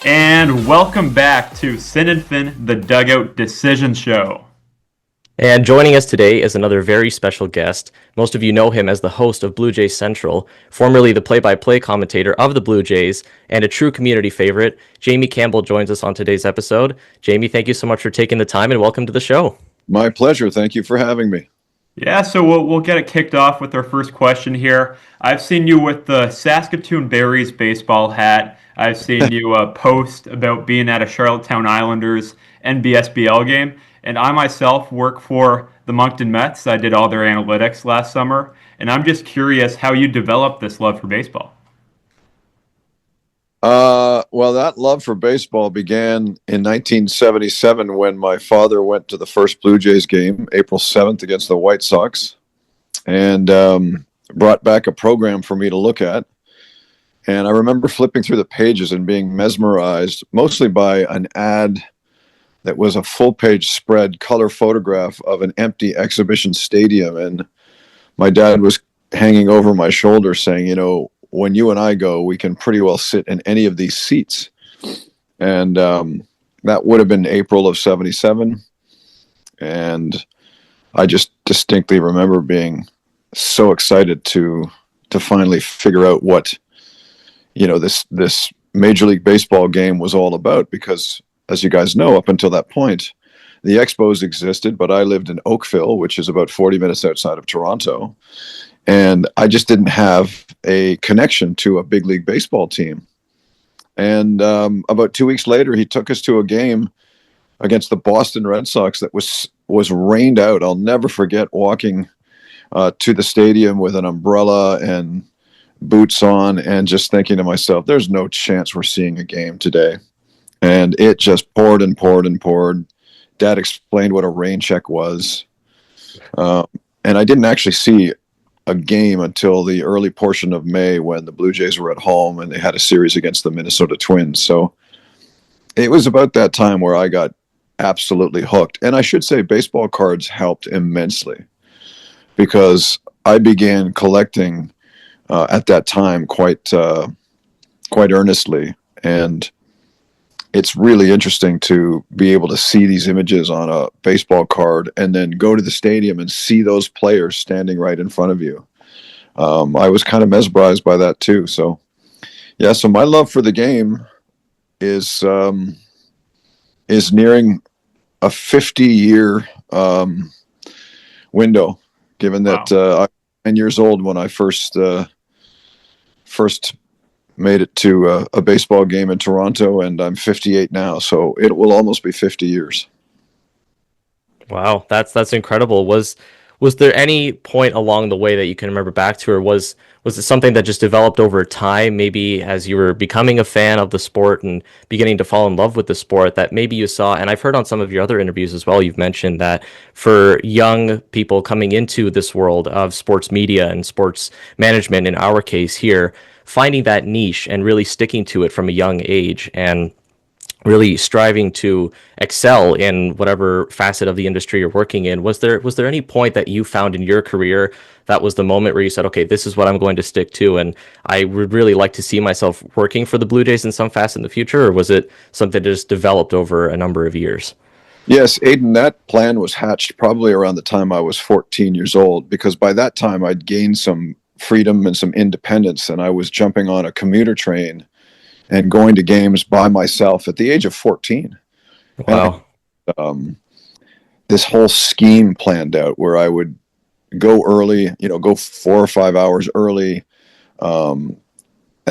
And welcome back to Sin and Fin, the Dugout Decision Show. And joining us today is another very special guest. Most of you know him as the host of Blue Jays Central, formerly the play-by-play commentator of the Blue Jays, and a true community favorite. Jamie Campbell joins us on today's episode. Jamie, thank you so much for taking the time and welcome to the show. My pleasure. Thank you for having me. Yeah, so we'll get it kicked off with our first question here. I've seen you with the Saskatoon Berries baseball hat. I've seen you post about being at a Charlottetown Islanders NBSBL game, and I myself work for the Moncton Mets. I did all their analytics last summer, and I'm just curious how you developed this love for baseball. Well, that love for baseball began in 1977 when my father went to the first Blue Jays game, April 7th, against the White Sox, and brought back a program for me to look at. And I remember flipping through the pages and being mesmerized, mostly by an ad that was a full-page spread color photograph of an empty exhibition stadium. And my dad was hanging over my shoulder saying, when you and I go, we can pretty well sit in any of these seats. And that would have been April of 77. And I just distinctly remember being so excited to finally figure out what, this Major League Baseball game was all about. Because as you guys know, up until that point, the Expos existed, but I lived in Oakville, which is about 40 minutes outside of Toronto. And I just didn't have a connection to a big league baseball team. And about 2 weeks later, he took us to a game against the Boston Red Sox that was rained out. I'll never forget walking to the stadium with an umbrella and boots on and just thinking to myself, there's no chance we're seeing a game today. And it just poured and poured and poured. Dad explained what a rain check was. And I didn't actually see a game until the early portion of May when the Blue Jays were at home and they had a series against the Minnesota Twins. So it was about that time where I got absolutely hooked. And I should say baseball cards helped immensely because I began collecting at that time quite earnestly. And it's really interesting to be able to see these images on a baseball card and then go to the stadium and see those players standing right in front of you. I was kind of mesmerized by that too. So, yeah, so my love for the game is nearing a 50-year window, given that I was 10 years old when I first made it to a baseball game in Toronto, and I'm 58 now, so it will almost be 50 years. Wow, that's incredible. Was there any point along the way that you can remember back to, or was it something that just developed over time, maybe as you were becoming a fan of the sport and beginning to fall in love with the sport, that maybe you saw, and I've heard on some of your other interviews as well, you've mentioned that for young people coming into this world of sports media and sports management, in our case here, finding that niche and really sticking to it from a young age and really striving to excel in whatever facet of the industry you're working in. Was there any point that you found in your career that was the moment where you said, okay, this is what I'm going to stick to, and I would really like to see myself working for the Blue Jays in some facet in the future? Or was it something that just developed over a number of years? Yes, Aiden, that plan was hatched probably around the time I was 14 years old, because by that time I'd gained some freedom and some independence, and I was jumping on a commuter train and going to games by myself at the age of 14. Wow. And this whole scheme planned out where I would go early, go 4 or 5 hours early, and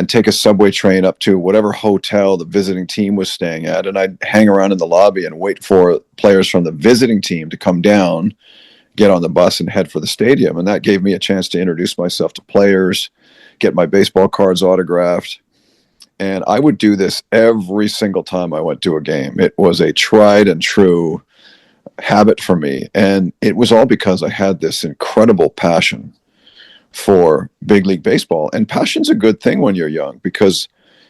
take a subway train up to whatever hotel the visiting team was staying at. And I'd hang around in the lobby and wait for players from the visiting team to come down, get on the bus and head for the stadium. And that gave me a chance to introduce myself to players, get my baseball cards autographed. And I would do this every single time I went to a game. It was a tried and true habit for me. And it was all because I had this incredible passion for big league baseball. And passion's a good thing when you're young, because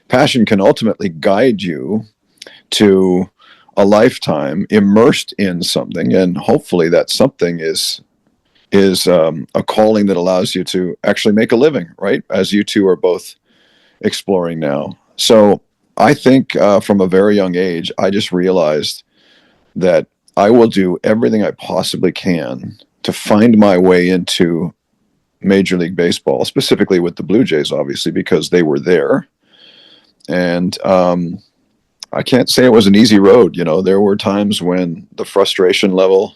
passion can ultimately guide you to a lifetime immersed in something. And hopefully that something is a calling that allows you to actually make a living, right? As you two are both exploring now. So I think from a very young age, I just realized that I will do everything I possibly can to find my way into Major League Baseball, specifically with the Blue Jays, obviously, because they were there. And I can't say it was an easy road. You know, there were times when the frustration level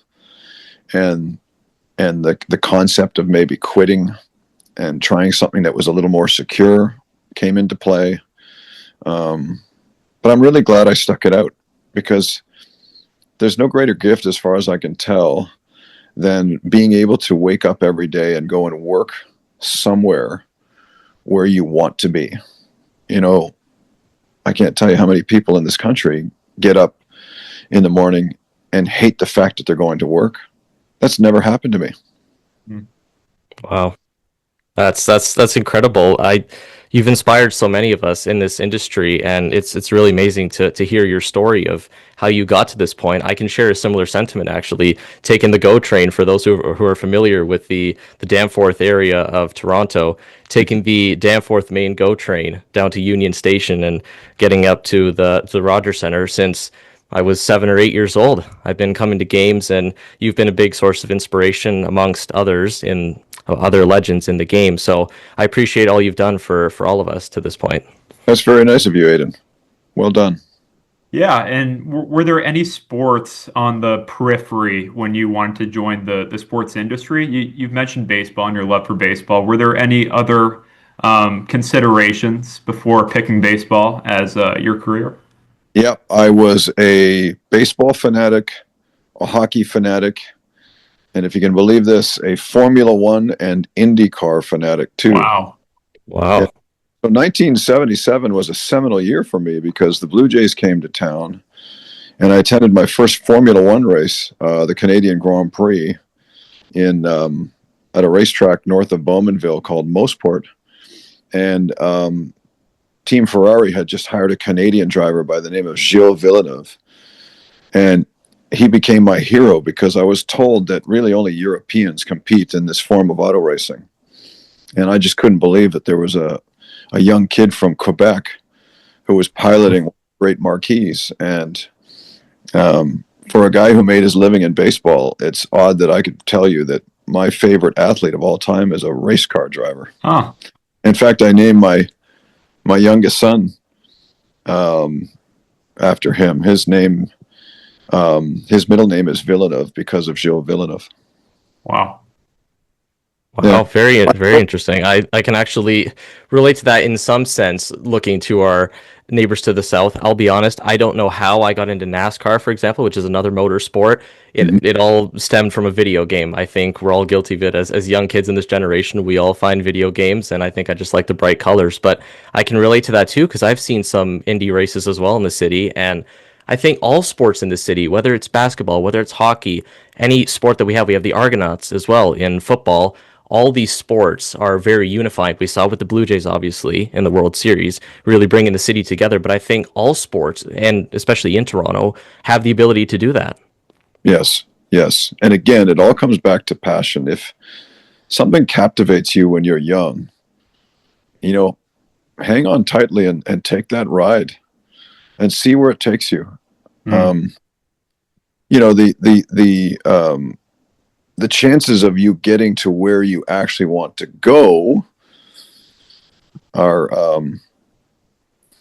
and the concept of maybe quitting and trying something that was a little more secure came into play. But I'm really glad I stuck it out, because there's no greater gift, as far as I can tell, than being able to wake up every day and go and work somewhere where you want to be. You know, I can't tell you how many people in this country get up in the morning and hate the fact that they're going to work. That's never happened to me. Wow. That's incredible. You've inspired so many of us in this industry, and it's really amazing to hear your story of how you got to this point. I can share a similar sentiment, actually, taking the GO train, for those who are familiar with the Danforth area of Toronto, taking the Danforth main GO train down to Union Station and getting up to the Rogers Center since I was 7 or 8 years old. I've been coming to games, and you've been a big source of inspiration amongst others in other legends in the game. So I appreciate all you've done for all of us to this point. That's very nice of you, Aiden. Well done. Yeah, and were there any sports on the periphery when you wanted to join the sports industry? You've mentioned baseball and your love for baseball. Were there any other considerations before picking baseball as your career? Yeah, I was a baseball fanatic, a hockey fanatic, and if you can believe this, a Formula One and IndyCar fanatic too. Wow. Wow. Yeah. So 1977 was a seminal year for me, because the Blue Jays came to town, and I attended my first Formula One race, the Canadian Grand Prix, in at a racetrack north of Bowmanville called Mosport, and Team Ferrari had just hired a Canadian driver by the name of Gilles Villeneuve, and he became my hero, because I was told that really only Europeans compete in this form of auto racing, and I just couldn't believe that there was a young kid from Quebec who was piloting great marquees. And for a guy who made his living in baseball, it's odd that I could tell you that my favorite athlete of all time is a race car driver. Huh. In fact, I named my youngest son after him. His name, his middle name is Villeneuve, because of Gilles Villeneuve. Wow. Wow, Yeah. very interesting. I can actually relate to that in some sense, looking to our neighbors to the south. I'll be honest, I don't know how I got into NASCAR, for example, which is another motor sport. It all stemmed from a video game. I think we're all guilty of it as young kids in this generation. We all find video games, and I think I just like the bright colors. But I can relate to that too, because I've seen some Indy races as well in the city, and I think all sports in the city, whether it's basketball, whether it's hockey, any sport that we have the Argonauts as well in football. All these sports are very unified. We saw with the Blue Jays, obviously, in the World Series, really bringing the city together. But I think all sports, and especially in Toronto, have the ability to do that. Yes, yes. And again, it all comes back to passion. If something captivates you when you're young, you know, hang on tightly and take that ride and see where it takes you. You know, the chances of you getting to where you actually want to go are,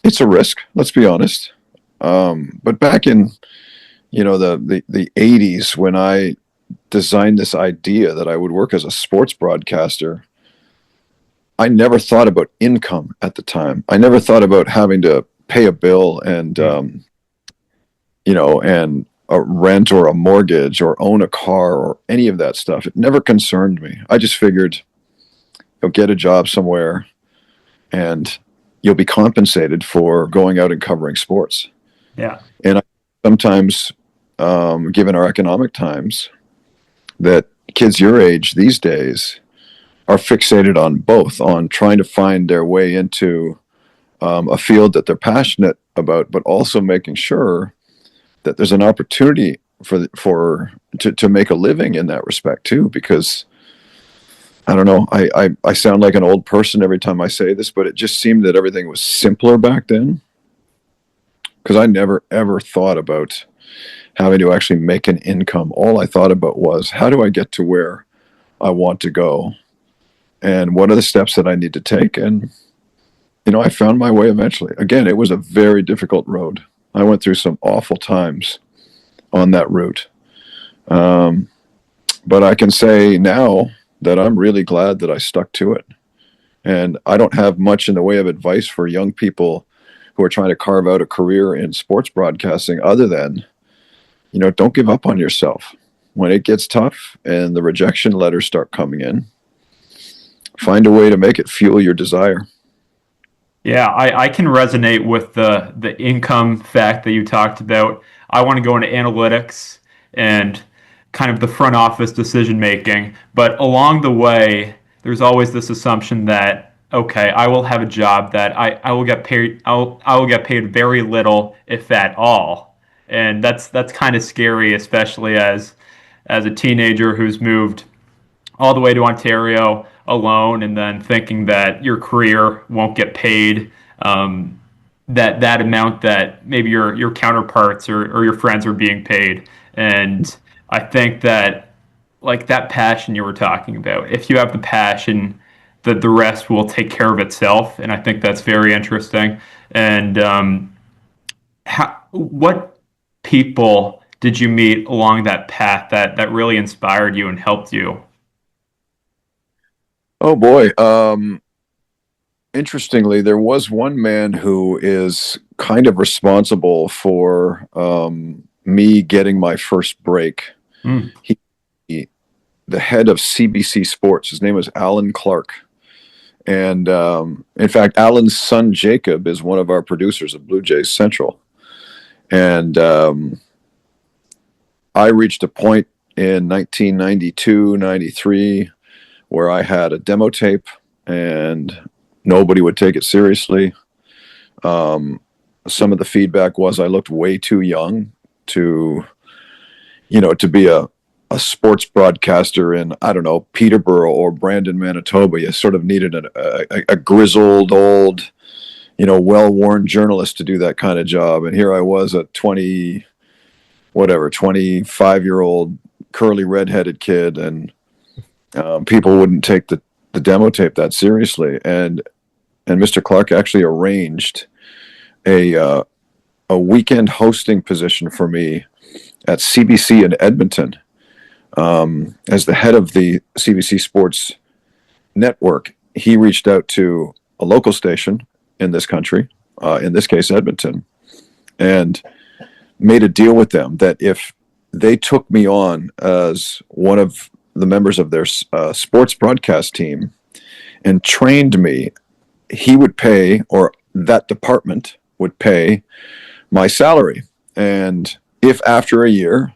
it's a risk, let's be honest. But back in, you know, the 80s, when I designed this idea that I would work as a sports broadcaster, I never thought about income at the time. I never thought about having to pay a bill and, you know, and a rent or a mortgage or own a car or any of that stuff. It never concerned me. I just figured you'll get a job somewhere and you'll be compensated for going out and covering sports. Yeah. And I sometimes, given our economic times, that kids your age these days are fixated on both, on trying to find their way into a field that they're passionate about, but also making sure that there's an opportunity to make a living in that respect too. Because I don't know, I sound like an old person every time I say this, but it just seemed that everything was simpler back then. because I never ever thought about having to actually make an income. All I thought about was, how do I get to where I want to go, and what are the steps that I need to take? And I found my way eventually. Again, it was a very difficult road. I went through some awful times on that route. But I can say now that I'm really glad that I stuck to it. And I don't have much in the way of advice for young people who are trying to carve out a career in sports broadcasting other than, don't give up on yourself. When it gets tough and the rejection letters start coming in, find a way to make it fuel your desire. Yeah, I can resonate with the income fact that you talked about. I want to go into analytics and kind of the front office decision making, but along the way, there's always this assumption that okay, I will have a job that I will get paid I will get paid very little, if at all. And that's kind of scary, especially as a teenager who's moved all the way to Ontario alone, and then thinking that your career won't get paid that amount that maybe your counterparts or your friends are being paid. And I think that like that passion you were talking about, if you have the passion, that the rest will take care of itself. And I think that's very interesting. And what people did you meet along that path that really inspired you and helped you? Oh boy. Interestingly, there was one man who is kind of responsible for me getting my first break. Mm. The head of CBC Sports. His name was Alan Clark. And in fact, Alan's son, Jacob, is one of our producers of Blue Jays Central. And I reached a point in 1992, 93, where I had a demo tape and nobody would take it seriously. Some of the feedback was I looked way too young to be a sports broadcaster in, I don't know, Peterborough or Brandon, Manitoba. You sort of needed a grizzled, old, well-worn journalist to do that kind of job. And here I was, a 25-year-old curly redheaded kid, and people wouldn't take the demo tape that seriously. And Mr. Clark actually arranged a weekend hosting position for me at CBC in Edmonton. As the head of the CBC Sports Network, he reached out to a local station in this country, in this case Edmonton, and made a deal with them that if they took me on as one of the members of their sports broadcast team and trained me, he would pay, or that department would pay, my salary. And if after a year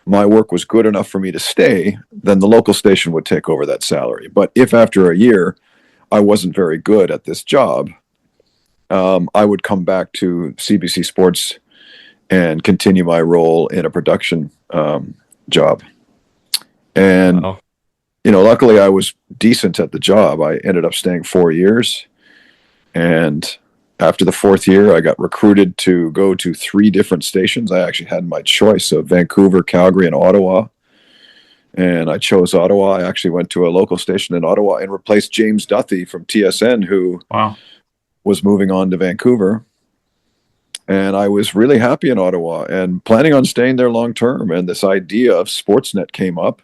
my work was good enough for me to stay, then the local station would take over that salary. But if after a year I wasn't very good at this job, I would come back to CBC Sports and continue my role in a production job. And, Wow. Luckily I was decent at the job. I ended up staying 4 years. And after the fourth year, I got recruited to go to 3 different stations. I actually had my choice of Vancouver, Calgary, and Ottawa. And I chose Ottawa. I actually went to a local station in Ottawa and replaced James Duthie from TSN, who was moving on to Vancouver. And I was really happy in Ottawa and planning on staying there long term. And this idea of Sportsnet came up.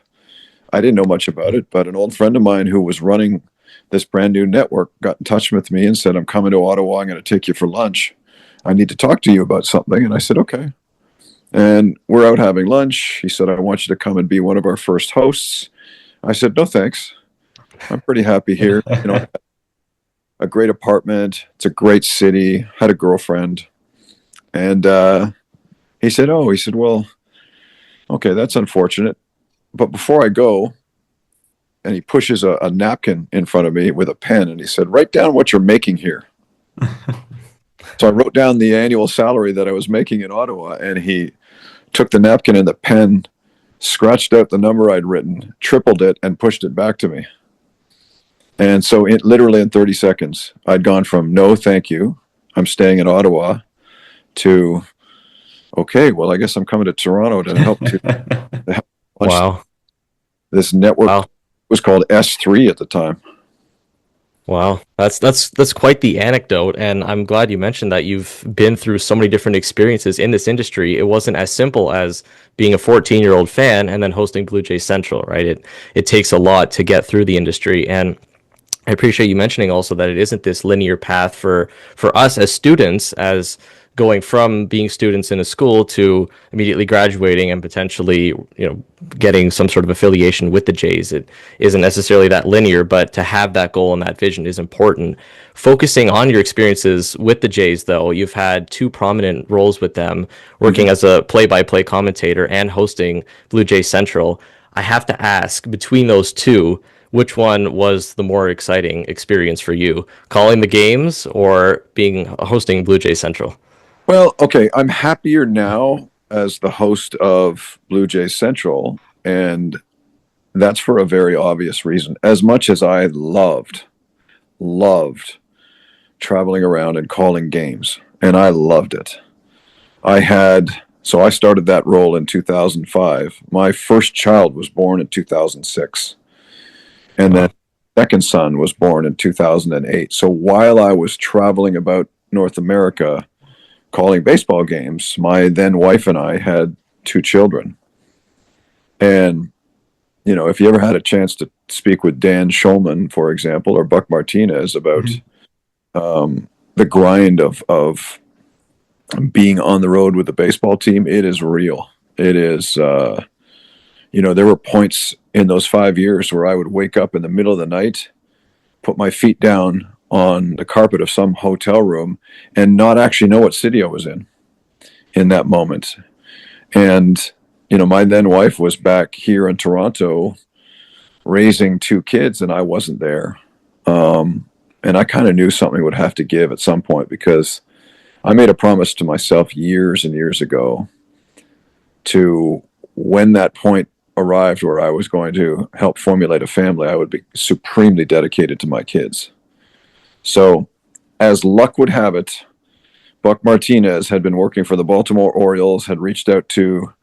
I didn't know much about it, but an old friend of mine who was running this brand new network got in touch with me and said, I'm coming to Ottawa. I'm going to take you for lunch. I need to talk to you about something. And I said, okay. And we're out having lunch. He said, I want you to come and be one of our first hosts. I said, no, thanks. I'm pretty happy here. A great apartment. It's a great city. Had a girlfriend. And he said, well, okay, that's unfortunate. But before I go, and he pushes a napkin in front of me with a pen, and he said, write down what you're making here. So I wrote down the annual salary that I was making in Ottawa, and he took the napkin and the pen, scratched out the number I'd written, tripled it, and pushed it back to me. And so literally in 30 seconds, I'd gone from no, thank you, I'm staying in Ottawa, to, okay, well, I guess I'm coming to Toronto to help launch Wow. this network. Wow. It was called S3 at the time. Wow, that's quite the anecdote, and I'm glad you mentioned that you've been through so many different experiences in this industry. It wasn't as simple as being a 14-year-old fan and then hosting Blue Jays Central, right? It takes a lot to get through the industry, and I appreciate you mentioning also that it isn't this linear path for us as students, as going from being students in a school to immediately graduating and potentially, getting some sort of affiliation with the Jays. It isn't necessarily that linear, but to have that goal and that vision is important. Focusing on your experiences with the Jays, though, you've had two prominent roles with them, working as a play-by-play commentator and hosting Blue Jays Central. I have to ask, between those two, which one was the more exciting experience for you, calling the games or being hosting Blue Jays Central? Well, okay, I'm happier now as the host of Blue Jays Central, and that's for a very obvious reason. As much as I loved traveling around and calling games, and I loved it. I started that role in 2005. My first child was born in 2006. And then second son was born in 2008. So while I was traveling about North America calling baseball games, my then wife and I had two children. And, if you ever had a chance to speak with Dan Schulman, for example, or Buck Martinez about the grind of being on the road with the baseball team, it is real. It is, there were points in those 5 years where I would wake up in the middle of the night, put my feet down on the carpet of some hotel room, and not actually know what city I was in that moment. And, my then wife was back here in Toronto raising two kids, and I wasn't there. And I kind of knew something would have to give at some point, because I made a promise to myself years and years ago to, when that point arrived where I was going to help formulate a family, I would be supremely dedicated to my kids. So, as luck would have it, Buck Martinez had been working for the Baltimore Orioles, had reached out to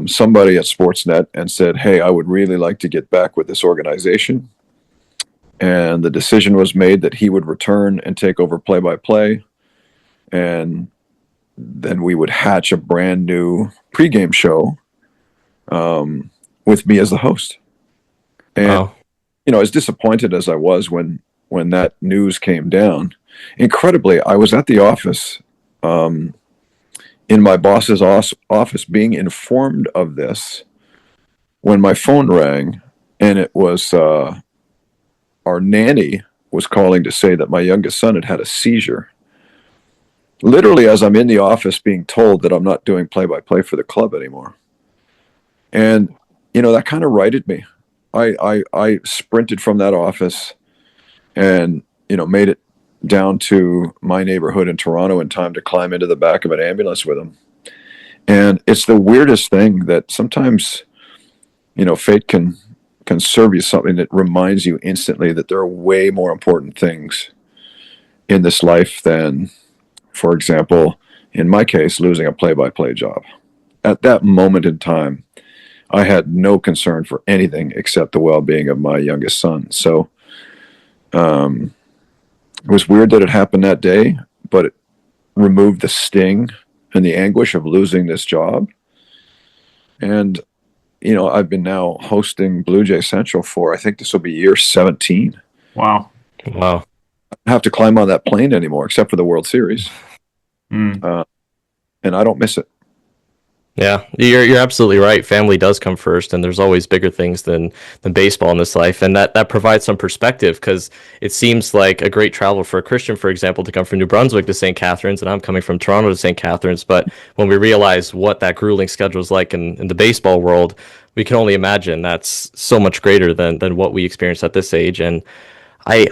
somebody at Sportsnet and said, hey, I would really like to get back with this organization. And the decision was made that he would return and take over play-by-play. And then we would hatch a brand new pregame show with me as the host. And, Wow. As disappointed as I was when that news came down, incredibly, I was at the office, in my boss's office, being informed of this when my phone rang, and it was our nanny was calling to say that my youngest son had a seizure. Literally, as I'm in the office being told that I'm not doing play-by-play for the club anymore. And, that kind of righted me. I sprinted from that office and, made it down to my neighborhood in Toronto in time to climb into the back of an ambulance with him. And it's the weirdest thing that sometimes, fate can serve you something that reminds you instantly that there are way more important things in this life than, for example, in my case, losing a play-by-play job. At that moment in time, I had no concern for anything except the well-being of my youngest son. So it was weird that it happened that day, but it removed the sting and the anguish of losing this job. And, I've been now hosting Blue Jay Central for, I think this will be year 17. Wow. Wow. I don't have to climb on that plane anymore, except for the World Series. And I don't miss it. Yeah, you're absolutely right. Family does come first, and there's always bigger things than baseball in this life, and that provides some perspective, because it seems like a great travel for a Christian, for example, to come from New Brunswick to St. Catharines, and I'm coming from Toronto to St. Catharines. But when we realize what that grueling schedule is like in the baseball world, we can only imagine that's so much greater than what we experience at this age. And I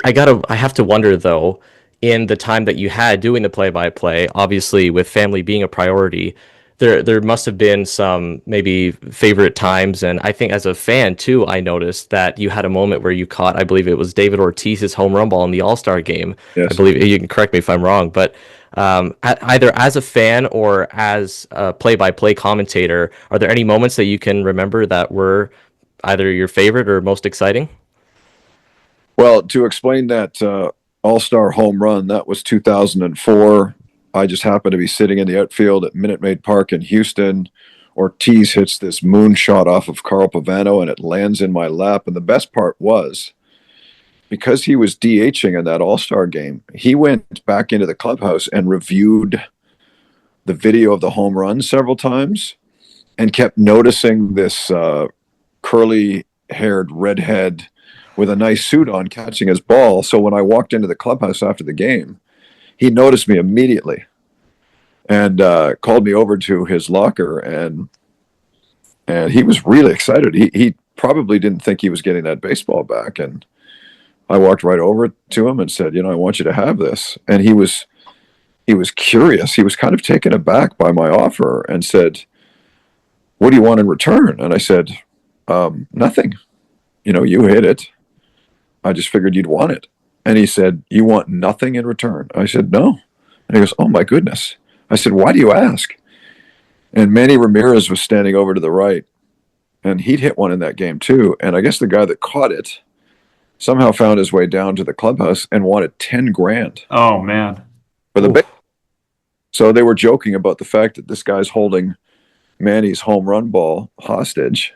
have to wonder, though, in the time that you had doing the play-by-play, obviously with family being a priority, there must have been some maybe favorite times. And I think as a fan too, I noticed that you had a moment where you caught, I believe it was David Ortiz's home run ball in the All-Star game. Yes. I believe, you can correct me if I'm wrong, but Either as a fan or as a play-by-play commentator, are there any moments that you can remember that were either your favorite or most exciting? Well, to explain that all-star home run, that was 2004. I just happened to be sitting in the outfield at Minute Maid Park in Houston. Ortiz hits this moonshot off of Carl Pavano, and it lands in my lap. And the best part was, because he was DHing in that all-star game, he went back into the clubhouse and reviewed the video of the home run several times and kept noticing this curly-haired redhead with a nice suit on catching his ball. So when I walked into the clubhouse after the game, he noticed me immediately and called me over to his locker, and he was really excited. He probably didn't think he was getting that baseball back, and I walked right over to him and said, I want you to have this. And he was curious. He was kind of taken aback by my offer and said, "What do you want in return?" And I said, "Nothing. You hit it. I just figured you'd want it." And he said, "You want nothing in return?" I said, "No." And he goes, "Oh my goodness." I said, "Why do you ask?" And Manny Ramirez was standing over to the right, and he'd hit one in that game too. And I guess the guy that caught it somehow found his way down to the clubhouse and wanted 10 grand Oh man. for the So they were joking about the fact that this guy's holding Manny's home run ball hostage.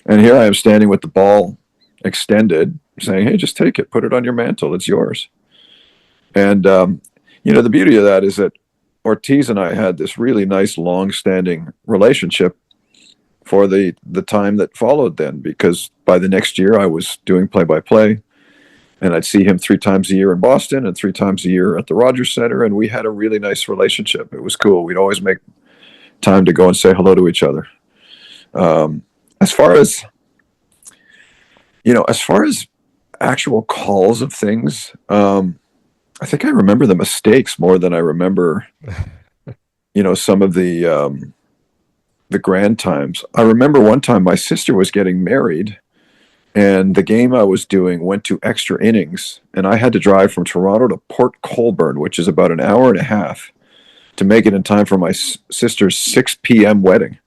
And here I am standing with the ball extended, saying, "Hey, just take it, put it on your mantle. It's yours." And, the beauty of that is that Ortiz and I had this really nice, long-standing relationship for the time that followed then, because by the next year I was doing play-by-play, and I'd see him 3 times a year in Boston and 3 times a year at the Rogers Center, and we had a really nice relationship. It was cool. We'd always make time to go and say hello to each other. As far as actual calls of things, I think I remember the mistakes more than I remember, some of the grand times. I remember one time my sister was getting married, and the game I was doing went to extra innings, and I had to drive from Toronto to Port Colborne, which is about an hour and a half, to make it in time for my sister's 6 p.m. wedding.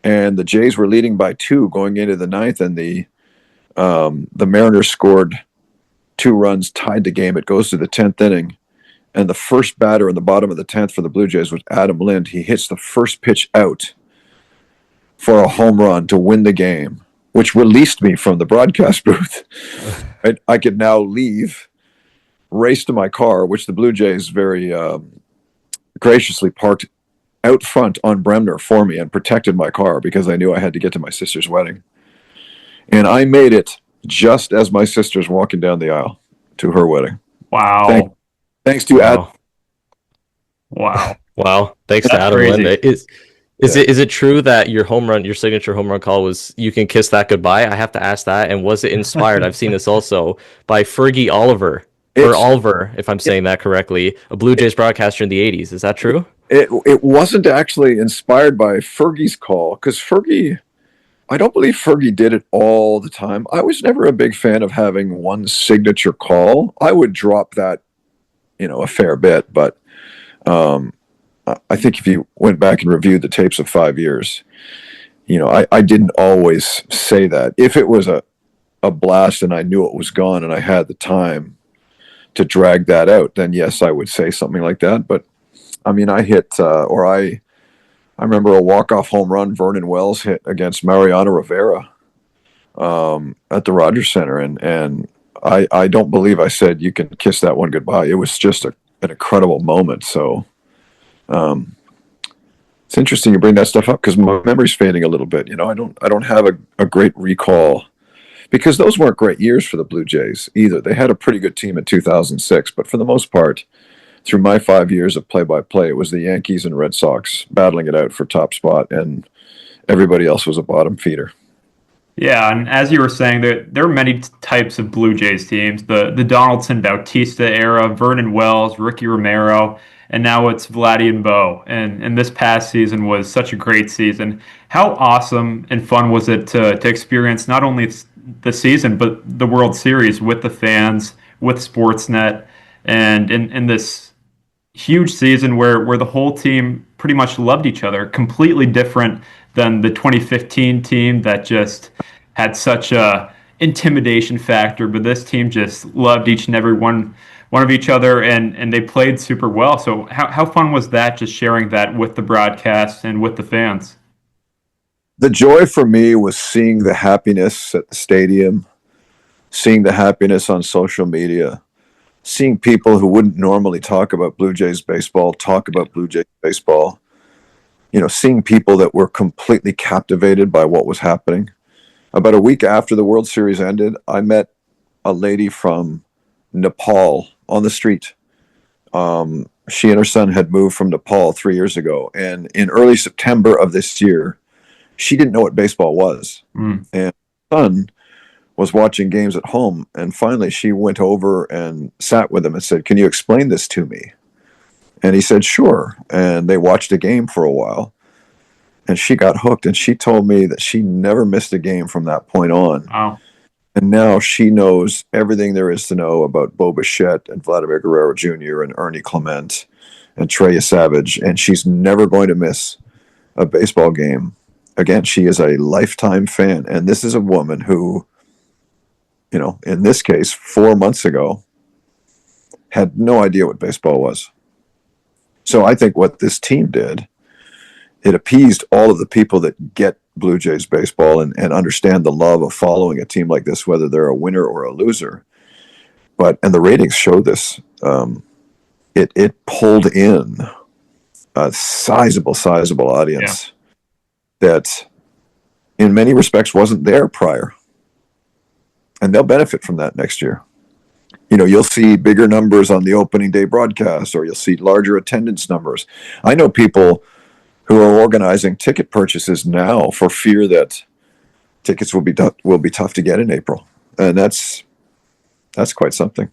And the Jays were leading by 2 going into the ninth, and the Mariners scored 2 runs, tied the game. It goes to the 10th inning, and the first batter in the bottom of the 10th for the Blue Jays was Adam Lind. He hits the first pitch out for a home run to win the game, which released me from the broadcast booth. I could now leave, race to my car, which the Blue Jays very graciously parked out front on Bremner for me and protected my car because I knew I had to get to my sister's wedding. And I made it just as my sister's walking down the aisle to her wedding. Wow. Thanks to Adam. Wow. Wow. Thanks to That's Adam crazy. Lind. Is it true that your signature home run call was "You Can Kiss That Goodbye"? I have to ask that. And was it inspired? I've seen this also by Fergie Oliver, or Oliver, if I'm saying that correctly, a Blue Jays broadcaster in the 80s. Is that true? It wasn't actually inspired by Fergie's call, because I don't believe Fergie did it all the time. I was never a big fan of having one signature call. I would drop that, a fair bit, but I think if you went back and reviewed the tapes of 5 years, I didn't always say that. If it was a blast and I knew it was gone and I had the time to drag that out, then yes, I would say something like that. But I mean, I remember a walk-off home run Vernon Wells hit against Mariano Rivera at the Rogers Center, and I don't believe I said "You can kiss that one goodbye." It was just an incredible moment. So it's interesting you bring that stuff up, because my memory's fading a little bit. I don't have a great recall, because those weren't great years for the Blue Jays either. They had a pretty good team in 2006, but for the most part, through my 5 years of play-by-play, it was the Yankees and Red Sox battling it out for top spot, and everybody else was a bottom feeder. Yeah, and as you were saying, there are many types of Blue Jays teams. The Donaldson Bautista era, Vernon Wells, Ricky Romero, and now it's Vladdy and Bo. And this past season was such a great season. How awesome and fun was it to experience not only the season, but the World Series with the fans, with Sportsnet, and in this huge season where the whole team pretty much loved each other, completely different than the 2015 team that just had such a intimidation factor. But this team just loved each and every one of each other, and they played super well. So how fun was that, just sharing that with the broadcast and with the fans? The joy for me was seeing the happiness at the stadium, seeing the happiness on social media, seeing people who wouldn't normally talk about Blue Jays baseball talk about Blue Jays baseball. Seeing people that were completely captivated by what was happening. About a week after the World Series ended, I met a lady from Nepal on the street. She and her son had moved from Nepal 3 years ago. And in early September of this year, she didn't know what baseball was. Mm. And her son was watching games at home. And finally, she went over and sat with him and said, "Can you explain this to me?" And he said, "Sure." And they watched a game for a while. And she got hooked. And she told me that she never missed a game from that point on. Wow. And now she knows everything there is to know about Bo Bichette and Vladimir Guerrero Jr. and Ernie Clement and Trey Savage. And she's never going to miss a baseball game. Again, she is a lifetime fan. And this is a woman who, in this case, 4 months ago, had no idea what baseball was. So I think what this team did, it appeased all of the people that get Blue Jays baseball and understand the love of following a team like this, whether they're a winner or a loser. And the ratings show this. It pulled in a sizable audience that in many respects wasn't there prior. And they'll benefit from that next year. You'll see bigger numbers on the opening day broadcast, or you'll see larger attendance numbers. I know people who are organizing ticket purchases now for fear that tickets will be tough to get in April, and that's quite something.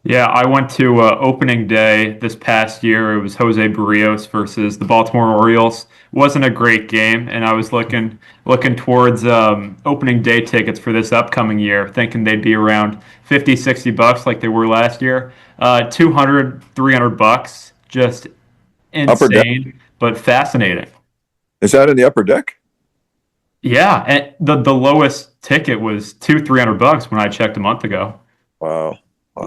Yeah, I went to opening day this past year. It was Jose Barrios versus the Baltimore Orioles. Wasn't a great game, and I was looking towards opening day tickets for this upcoming year, thinking they'd be around 50, $60 like they were last year. 200, $300, just Upper deck? insane, but fascinating. Is that in the upper deck? Yeah, and the lowest ticket was $300 when I checked a month ago. Wow.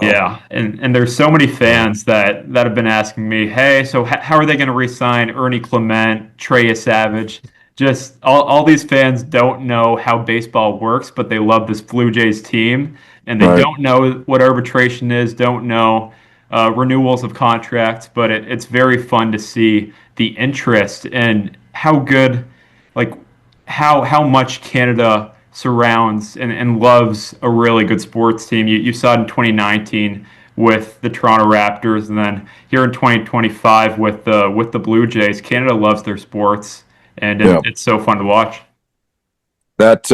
Yeah, and there's so many fans that have been asking me, hey, so how are they going to re-sign Ernie Clement, Trey Savage? Just all these fans don't know how baseball works, but they love this Blue Jays team, and they Right. don't know what arbitration is, don't know renewals of contracts, but it's very fun to see the interest and how good, like how much Canada surrounds and loves a really good sports team. You saw it in 2019 with the Toronto Raptors, and then here in 2025 with the Blue Jays. Canada loves their sports, and Yeah. it's so fun to watch. That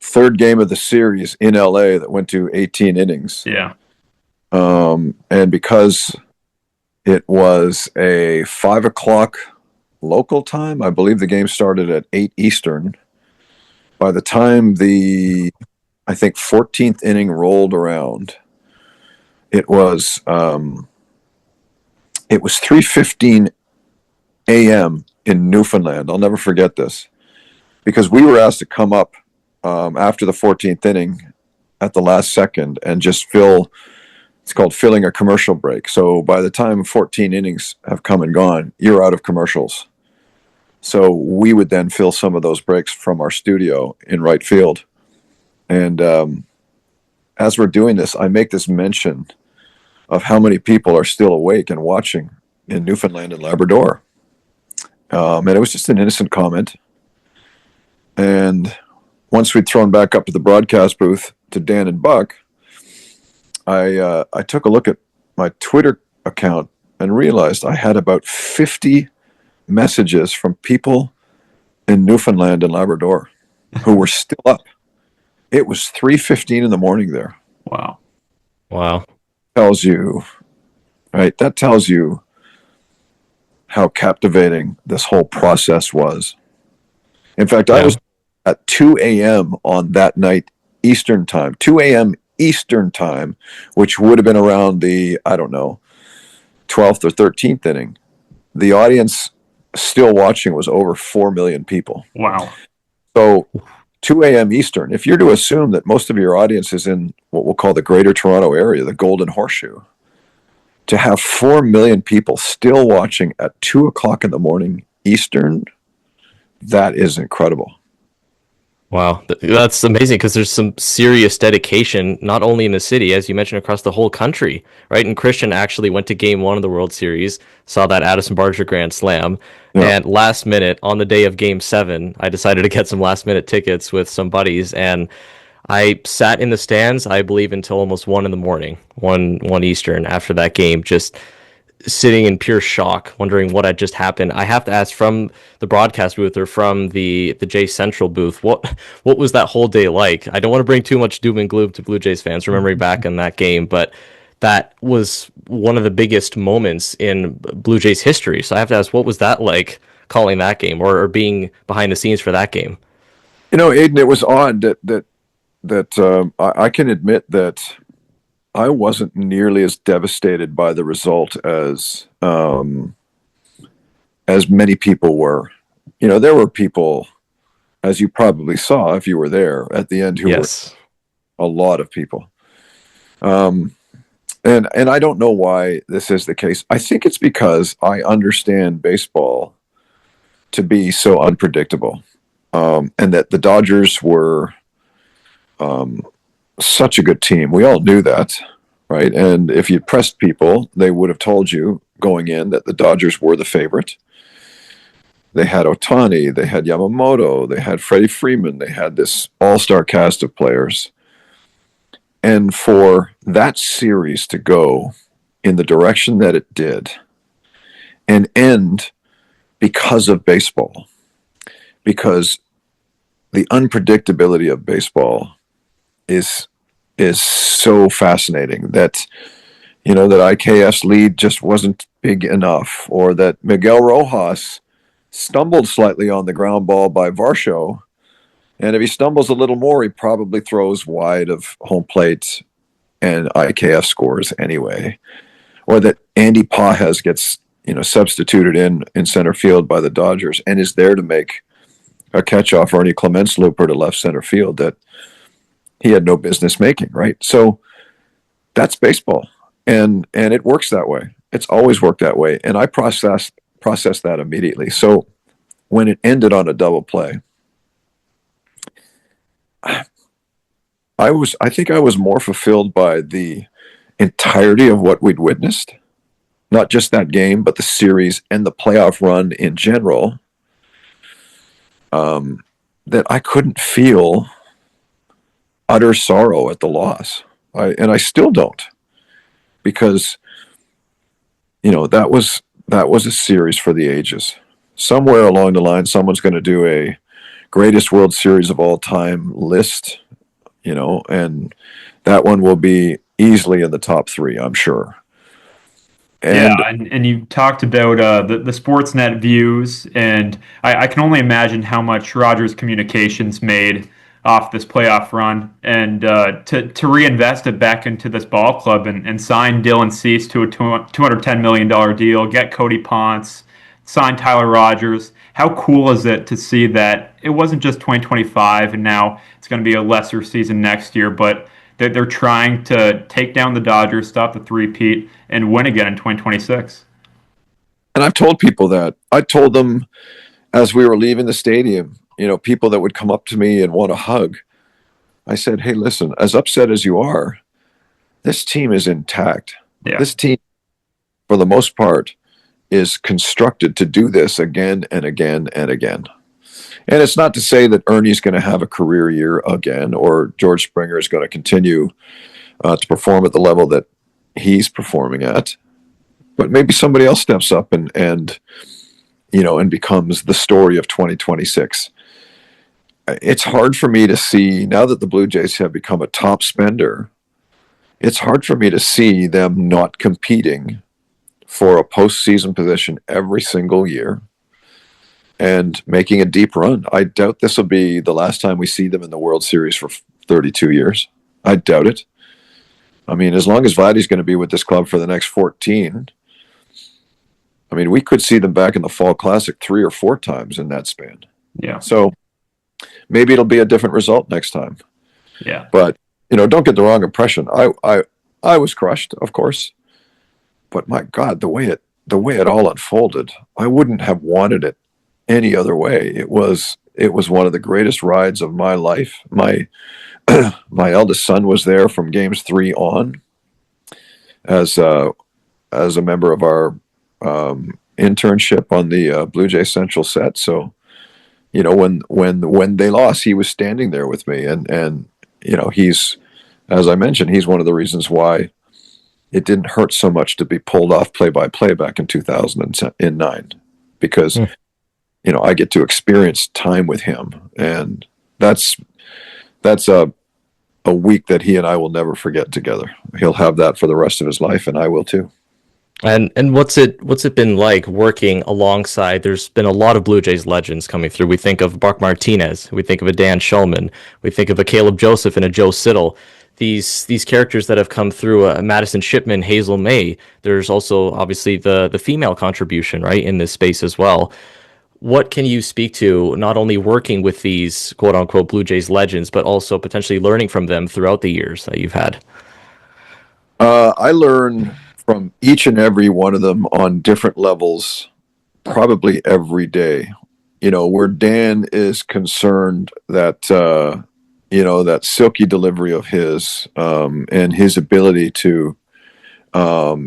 third game of the series in LA that went to 18 innings. Yeah. And because it was a 5 o'clock local time, I believe the game started at 8 Eastern. By the time I think 14th inning rolled around, it was 3:15 a.m. in Newfoundland. I'll never forget this, because we were asked to come up after the 14th inning at the last second and just it's called filling a commercial break. So by the time 14 innings have come and gone, you're out of commercials. So we would then fill some of those breaks from our studio in right field. And as we're doing this, I make this mention of how many people are still awake and watching in Newfoundland and Labrador. And it was just an innocent comment. And once we'd thrown back up to the broadcast booth to Dan and Buck, I took a look at my Twitter account and realized I had about 50 messages from people in Newfoundland and Labrador who were still up. It was 3:15 in the morning there. Wow. Tells you, right? That tells you how captivating this whole process was. In fact, I was at 2 a.m. on that night Eastern time, 2 a.m. Eastern time, which would have been around the, I don't know, 12th or 13th inning, the audience still watching was over 4 million people. Wow. So 2 a.m. Eastern, if you're to assume that most of your audience is in what we'll call the Greater Toronto Area, the Golden Horseshoe, to have 4 million people still watching at 2 o'clock in the morning Eastern, that is incredible. Wow, that's amazing because there's some serious dedication, not only in the city, as you mentioned, across the whole country, right? And Christian actually went to Game 1 of the World Series, saw that Addison Barger Grand Slam, and last minute, on the day of Game 7, I decided to get some last minute tickets with some buddies, and I sat in the stands, I believe, until almost 1 in the morning, 1 Eastern after that game, just sitting in pure shock, wondering what had just happened. I have to ask, from the broadcast booth or from the J Central booth, what was that whole day like? I don't want to bring too much doom and gloom to Blue Jays fans, remembering back in that game, but that was one of the biggest moments in Blue Jays history. So I have to ask, what was that like, calling that game, or being behind the scenes for that game? Aiden, it was odd that I can admit that I wasn't nearly as devastated by the result as many people were. There were people, as you probably saw if you were there at the end, who were a lot of people. And I don't know why this is the case. I think it's because I understand baseball to be so unpredictable, and that the Dodgers were such a good team. We all knew that, right? And if you pressed people, they would have told you going in that the Dodgers were the favorite. They had Ohtani, they had Yamamoto, they had Freddie Freeman, they had this all-star cast of players. And for that series to go in the direction that it did and end because of baseball, because the unpredictability of baseball is so fascinating, that that IKF's lead just wasn't big enough, or that Miguel Rojas stumbled slightly on the ground ball by Varsho, and if he stumbles a little more, he probably throws wide of home plate and IKF scores anyway. Or that Andy Pajes gets substituted in center field by the Dodgers and is there to make a catch-off Ernie Clements looper to left center field that he had no business making, right? So that's baseball, and it works that way. It's always worked that way, and I processed that immediately. So when it ended on a double play, I think I was more fulfilled by the entirety of what we'd witnessed, not just that game, but the series and the playoff run in general, that I couldn't feel utter sorrow at the loss. I still don't, because that was a series for the ages. Somewhere along the line, someone's going to do a greatest World Series of all time list, and that one will be easily in the top 3, I'm sure. And you talked about the Sportsnet views, and I can only imagine how much Rogers Communications made off this playoff run, and to reinvest it back into this ball club and sign Dylan Cease to a $210 million deal, get Cody Ponce, sign Tyler Rogers. How cool is it to see that it wasn't just 2025 and now it's going to be a lesser season next year, but they're trying to take down the Dodgers, stop the three-peat, and win again in 2026. And I've told people that. I told them as we were leaving the stadium, people that would come up to me and want a hug. I said, hey, listen, as upset as you are, this team is intact. Yeah. This team, for the most part, is constructed to do this again and again and again. And it's not to say that Ernie's going to have a career year again, or George Springer is going to continue to perform at the level that he's performing at. But maybe somebody else steps up and becomes the story of 2026. It's hard for me to see, now that the Blue Jays have become a top spender, it's hard for me to see them not competing for a postseason position every single year and making a deep run. I doubt this will be the last time we see them in the World Series for 32 years. I doubt it. I mean, as long as Vladdy's going to be with this club for the next 14, I mean, we could see them back in the Fall Classic 3 or 4 times in that span. Yeah. So maybe it'll be a different result next time. Yeah. But, don't get the wrong impression. I was crushed, of course. But my God, the way it all unfolded, I wouldn't have wanted it any other way. It was one of the greatest rides of my life. My my eldest son was there from games 3 on as a member of our internship on the Blue Jay Central set. So, when they lost, he was standing there with me, and he's, as I mentioned, he's one of the reasons why it didn't hurt so much to be pulled off play-by-play back in 2009, because I get to experience time with him, and that's a week that he and I will never forget together. He'll have that for the rest of his life, and I will too. And what's it been like working alongside? There's been a lot of Blue Jays legends coming through. We think of Mark Martinez, we think of a Dan Shulman, we think of a Caleb Joseph and a Joe Siddall. These characters that have come through, Madison Shipman, Hazel May. There's also obviously the female contribution, right, in this space as well. What can you speak to, not only working with these quote unquote Blue Jays legends, but also potentially learning from them throughout the years that you've had? I learn from each and every one of them on different levels, probably every day. Where Dan is concerned, that that silky delivery of his, and his ability to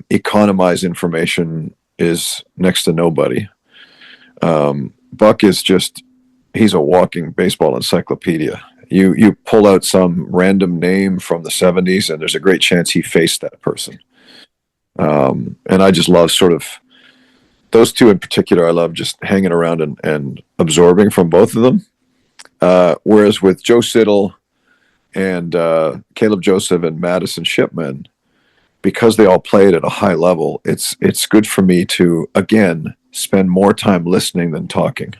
economize information is next to nobody. Buck is he's a walking baseball encyclopedia. You pull out some random name from the 70s, and there's a great chance he faced that person. And I just love sort of those two in particular. I love just hanging around and absorbing from both of them. Whereas with Joe Siddall and Caleb Joseph and Madison Shipman, because they all played at a high level, it's good for me to, again, spend more time listening than talking.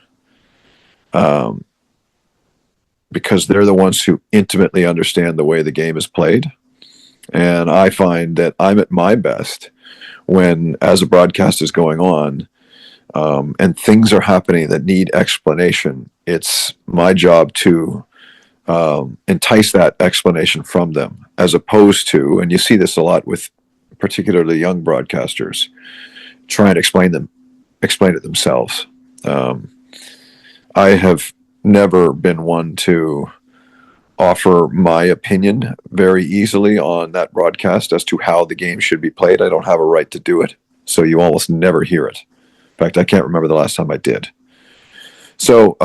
Because they're the ones who intimately understand the way the game is played. And I find that I'm at my best when, as a broadcast is going on, and things are happening that need explanation, it's my job to entice that explanation from them, as opposed to, and you see this a lot with particularly young broadcasters, try and explain it themselves. I have never been one to offer my opinion very easily on that broadcast as to how the game should be played. I don't have a right to do it, so you almost never hear it. In fact, I can't remember the last time I did. So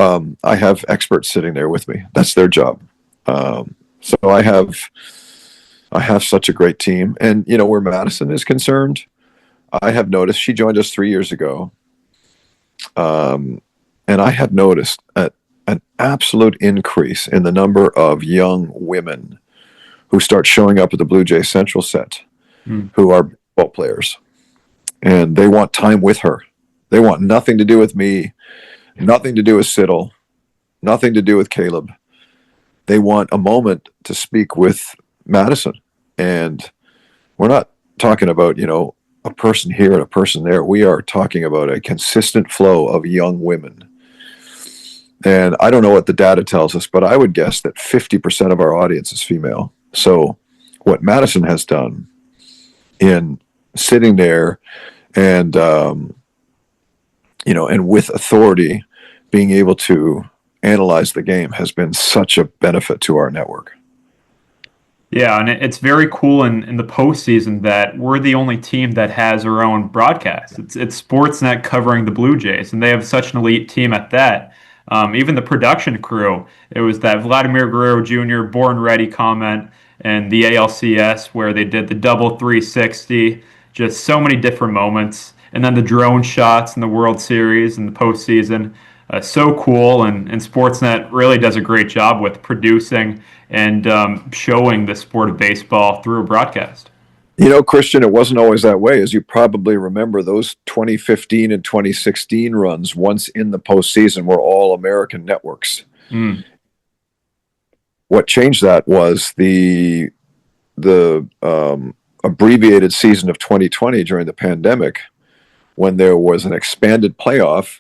I have experts sitting there with me. That's their job. So I have such a great team. And, where Madison is concerned, I have noticed, she joined us 3 years ago. And I have noticed an absolute increase in the number of young women who start showing up at the Blue Jay Central set, who are ball players. And they want time with her. They want nothing to do with me, nothing to do with Siddall, nothing to do with Caleb. They want a moment to speak with Madison. And we're not talking about, a person here and a person there. We are talking about a consistent flow of young women. And I don't know what the data tells us, but I would guess that 50% of our audience is female. So what Madison has done in sitting there and, and with authority, being able to analyze the game has been such a benefit to our network. Yeah, and it's very cool in the postseason that we're the only team that has our own broadcast. It's Sportsnet covering the Blue Jays, and they have such an elite team at that. Even the production crew, it was that Vladimir Guerrero Jr. Born Ready comment and the ALCS where they did the double 360, just so many different moments. And then the drone shots in the World Series and the postseason. So cool, and Sportsnet really does a great job with producing and showing the sport of baseball through a broadcast. Christian, it wasn't always that way. As you probably remember, those 2015 and 2016 runs, once in the postseason, were all American networks. What changed that was the abbreviated season of 2020 during the pandemic, when there was an expanded playoff,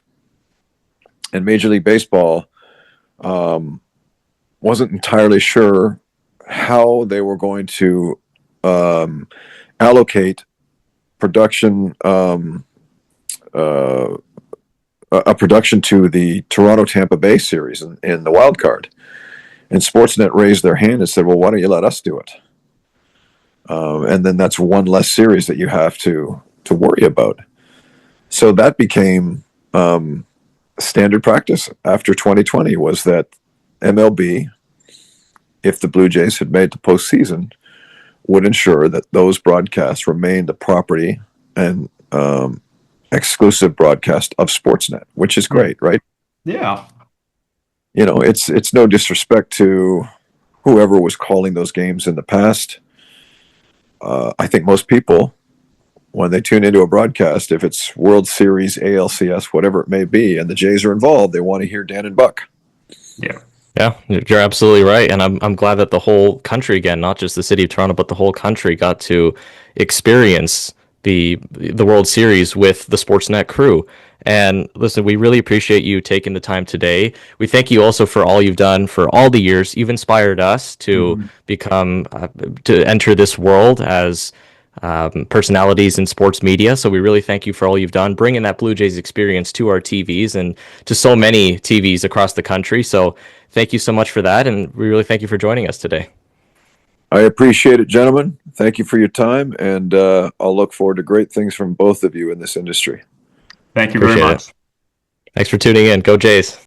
and Major League Baseball wasn't entirely sure how they were going to allocate production a production to the Toronto Tampa Bay series in the wild card. And Sportsnet raised their hand and said, well, why don't you let us do it? And then that's one less series that you have to worry about. So that became standard practice after 2020, was that MLB, if the Blue Jays had made the postseason, would ensure that those broadcasts remained the property and exclusive broadcast of Sportsnet, which is great, right? Yeah. You know, it's no disrespect to whoever was calling those games in the past. I think most people, when they tune into a broadcast, if it's World Series, ALCS, whatever it may be, and the Jays are involved, they want to hear Dan and Buck. Yeah. Yeah, you're absolutely right, and I'm glad that the whole country, again, not just the city of Toronto, but the whole country, got to experience the World Series with the Sportsnet crew. And listen, we really appreciate you taking the time today. We thank you also for all you've done for all the years. You've inspired us to become to enter this world as personalities in sports media. So we really thank you for all you've done, bringing that Blue Jays experience to our TVs and to so many TVs across the country. So thank you so much for that, and we really thank you for joining us today. I appreciate it, gentlemen. Thank you for your time, and I'll look forward to great things from both of you in this industry. Thank you very Appreciate much. it. Thanks for tuning in. Go Jays.